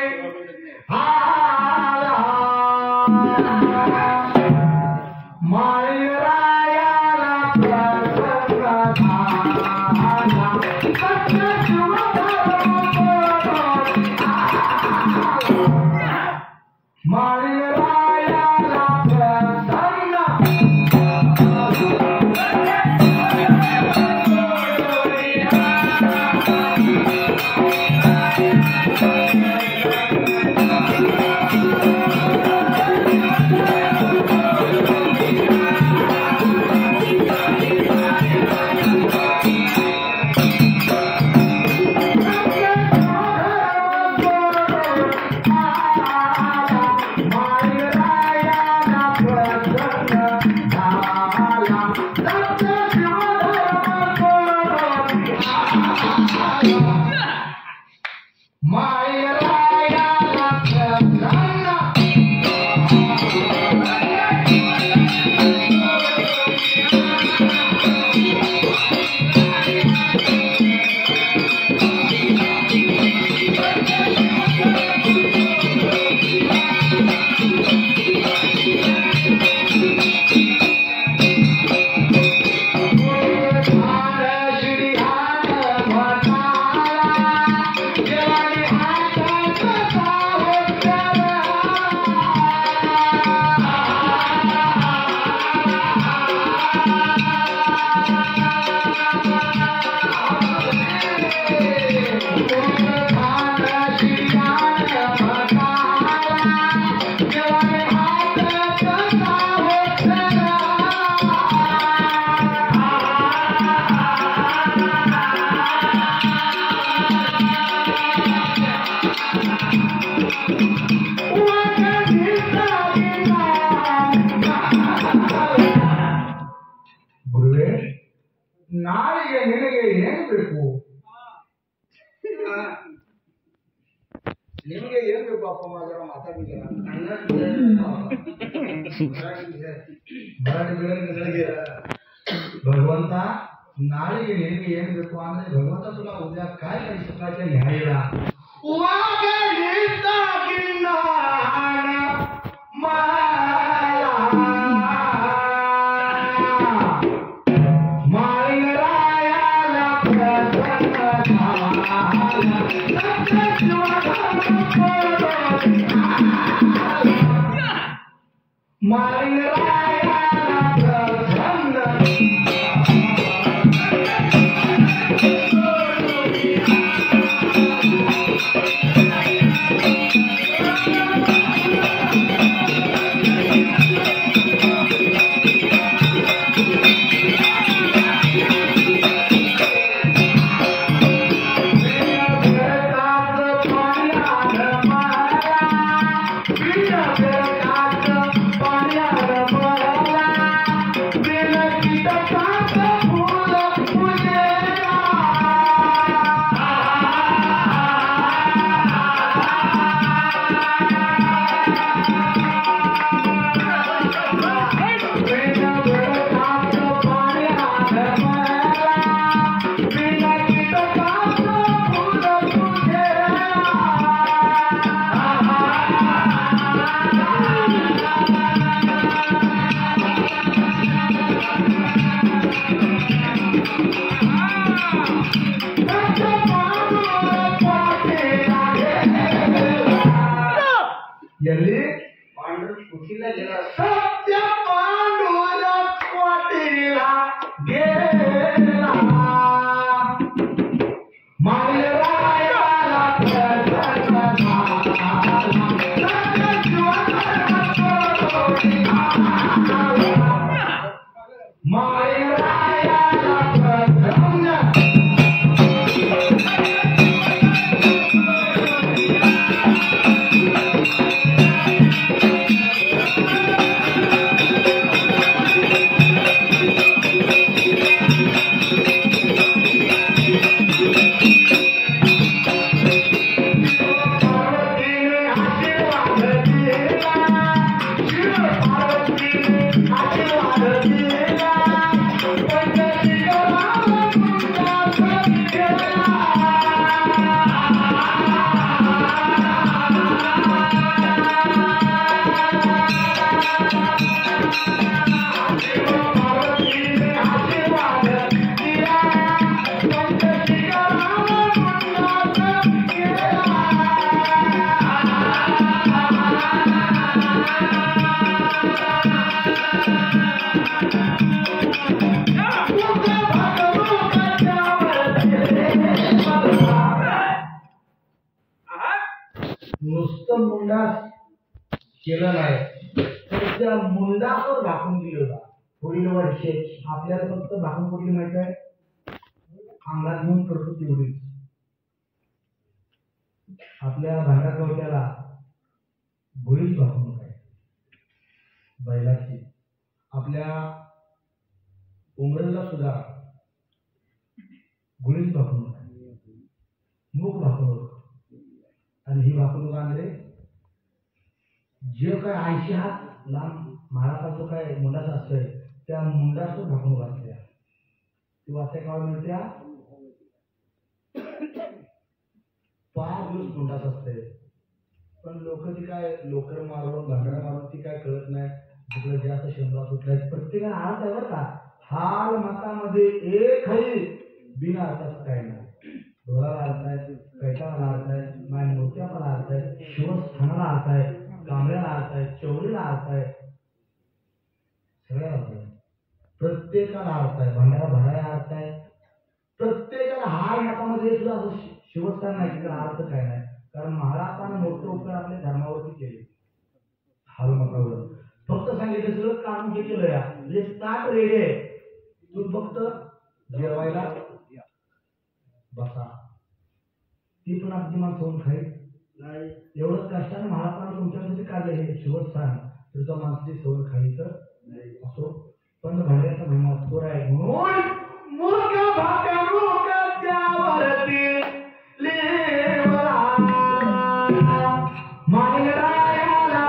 ಗುರುವೇ, ನಾಳೆಗೆ ನಿನಗೆ ಏನು ಬೇಕು? ನಿಮಗೆ ಏನ್ ಬೇಕು? ಅಪ್ಪ ಮಾತ್ರ ಮಾತಾಡಿದ್ದೀರ भगवंता, नाळेगे निनगे ಏನು ಬೇಕು ಅಂದ್ರೆ भगवंता तुला उद्या काय काही सकाळच्या न्यायला ಎಲ್ಲಿ ಪಾಂಡು ಕುಟಿಲ ಜನ ಸತ್ಯ ಪಾಂಡುರ ಕೋಟಿಲ ಗೆಲ್ಲ ಮಾಯರಾಯ नुसतं मुंडा केलं नाही तर त्या मुंडावर दाखवून दिलं होता. पुढील वर्षे आपल्याला फक्त दाखवून कुठली माहित आहे? अंगात घेऊन करतो तेवढीच. आपल्या भांडा कवट्याला गोळीच दाखवून काय बैलाची, आपल्या उमरेला सुद्धा गोळीच दाखवून काय, मूग दाखवून आणि ही भाकणूक आणले जे काय 80 हात लांब महाराचा जो काय मुंडाचा असतोय त्या मुंडाच भाकणूक असते ती वाचता काळ मिळत्या 5 दिवस मुंडाच असते पण लोक ती काय लोकर मारून भांडणं मारून ती काय कळत नाही जिकडे जास्त शेंगा सुटल्या प्रत्येकाला हात आहे बरं का हाल मतामध्ये एकही बिना अर्थाचं काय नाही ढोराला अर्थ आहे कैटाला अर्थ आहे माय मूर्त्याला अर्थ आहे शिवस्थानाला अर्थ आहे कांबळ्याला अर्थ आहे चवळीला अर्थ आहे सगळ्याला अर्थ आहे प्रत्येकाला अर्थ आहे भांडारा भरायला अर्थ आहे प्रत्येकाला हाल मतामध्ये सुद्धा असं शिवस्थान नाही तिकडे अर्थ काय नाही कारण महाराजांना मोठं उपकार आपल्या धर्मावरती केले हाल मतावर फक्त सांगितलं सगळं काम जे केलं या म्हणजे ताट रेडी आहे तू फक्त जेवायला बसा ती पण अगदी माणसं होऊन खाईल नाही एवढंच कष्टाने महाराजांना तुमच्यासाठी काढलं हे शिवस्थान तुझ्या माणसाची सवय खाली तर नाही असो पण भांड्याचा महिमा थोर आहे म्हणून मुर्गा भाकरू कद्यावरती लेवला मानगरायाला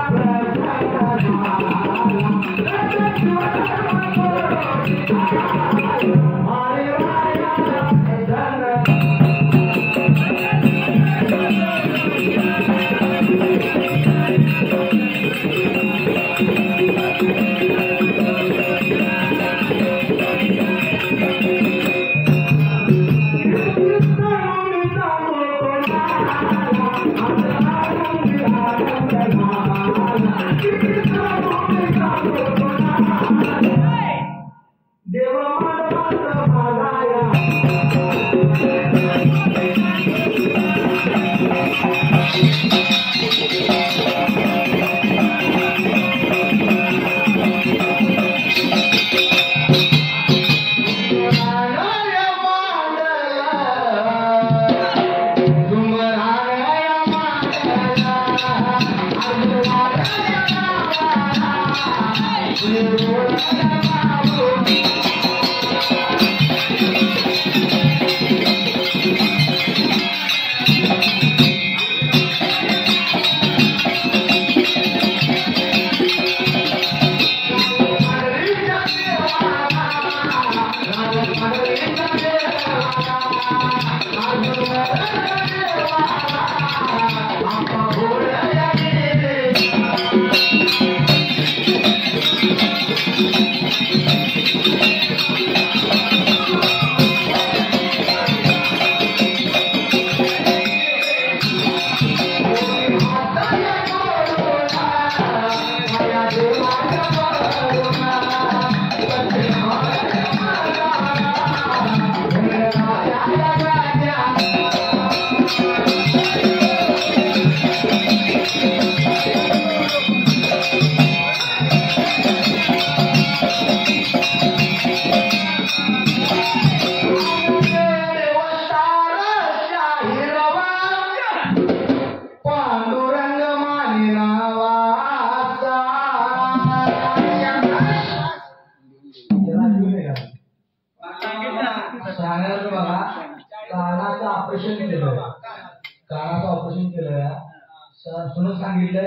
सुनत सांगितलंय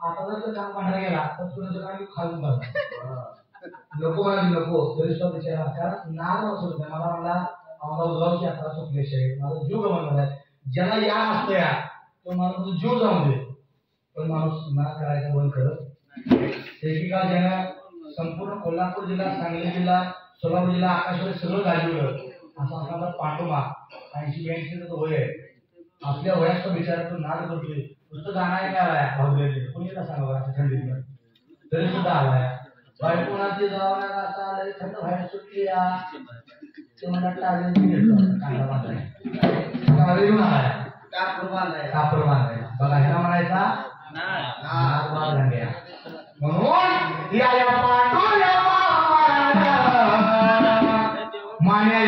आता जर काम पांढरा गेला तर सुनाचं काम खालून बघा नको मला नको तरी सुद्धा विचारा कारण नाद असत नाही मला मला आम्हाला उद्गावची यात्रा चुकल्याशी आहे माझा जीव गमावणार आहे ज्याला या असतो या तो माणूस जीव जाऊन दे पण माणूस ना करायचा बंद करत एकेका ज्यानं संपूर्ण कोल्हापूर जिल्हा सांगली जिल्हा सोलापूर जिल्हा आकाशवाणी सगळं गाजवलं असा आपला पाठोबा 80-82 वय आहे आपल्या वयाचा विचार तो नाद करतोय नुसतं गाणं ऐकायला भावलेले कोणीला सांगावं असं थंडीत तरी सुद्धा आलाय बायकोणाची जावं ना चालय थंड बाहेर सुटली ते म्हणा काप्रमाण बघा ह्याला म्हणायचा म्हणून या मान्या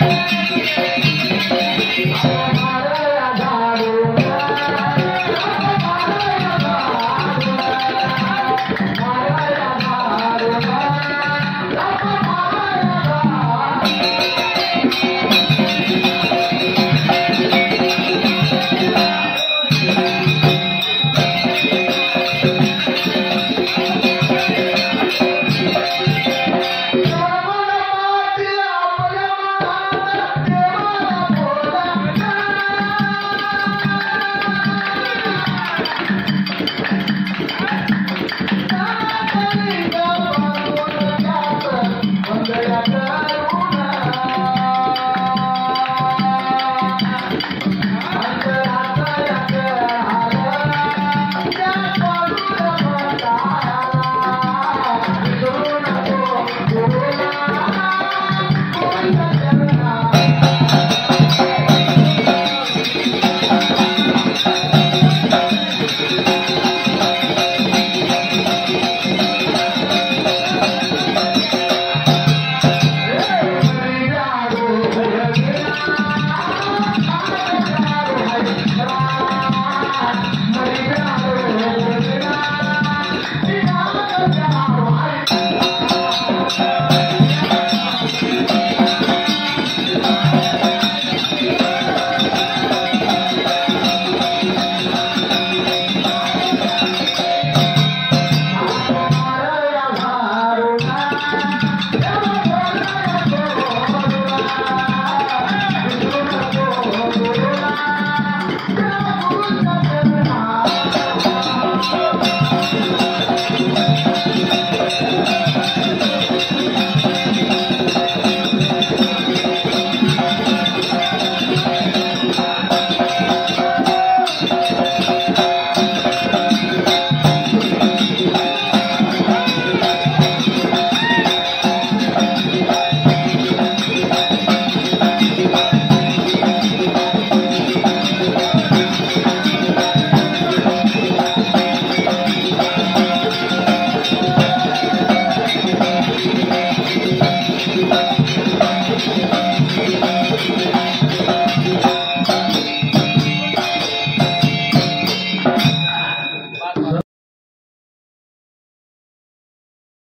Thank you.